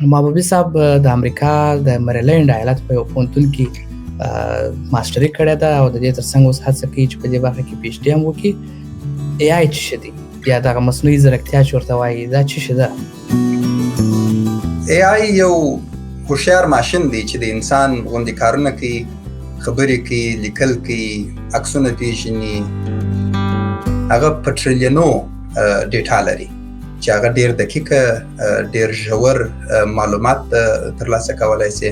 محبوبي صاحب د امریکا د مریلینډ ایالت په یو پوهنتون کې ماسټري کړې ده او د دې ترڅنګ اوس هڅه کوي چې په دې برخه کې پی ایچ ډي هم وکړي. اے آی څه شی دی یا دغه مصنوعي ځیرکتیا چې ورته وایي دا څه شی ده؟ اے آی یو هوښیار ماشین دی چې د انسان غوندې کارونه کوي، خبرې کوي، لیکل کوي، عکسونه پیژني. هغه په ټریلیونو ډیټا لري چې هغه ډېر دقیق، ډېر ژور معلومات ترلاسه کولی شي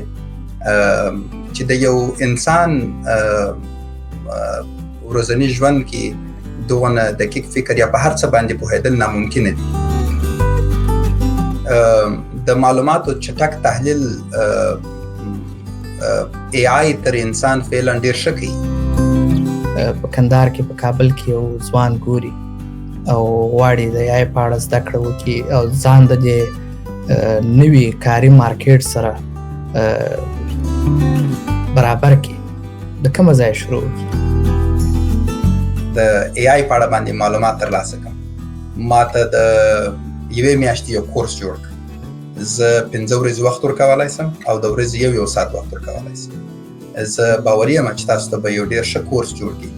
چې د یو انسان ورځني ژوند کې دغه دقیق فکر یا په هر څه باندې پوهېدل ناممکن دي. د معلوماتو چټک تحلیل اے آی تر انسان فعلا ډېر ښه کوي. په کندهار کې په کابل کې یو ځوان ګوري او غواړي د اے آی په اړه زده کړه وکړي او ځان د دې نوي کاري مارکیټ سره برابر کړي. د کومه ځایه شروع وکړي؟ د اے آی په اړه باندې معلومات ترلاسه کړم. ما ته د یوې میاشتې یو کورس جوړ کړ. زه 5 ورځې وخت ورکولی شم او د ورځې یو ساعت وخت ورکولی شم. زه باوري یم چې تاسو ته به یو ډېر ښه کورس جوړ کړي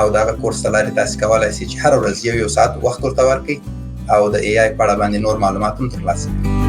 او د هغه کورس له لارې تاسو کولی شئ چې هره ورځ یو ساعت وخت ورته ورکړئ او د اے آی په اړه باندې نور معلومات هم ترلاسه کړئ.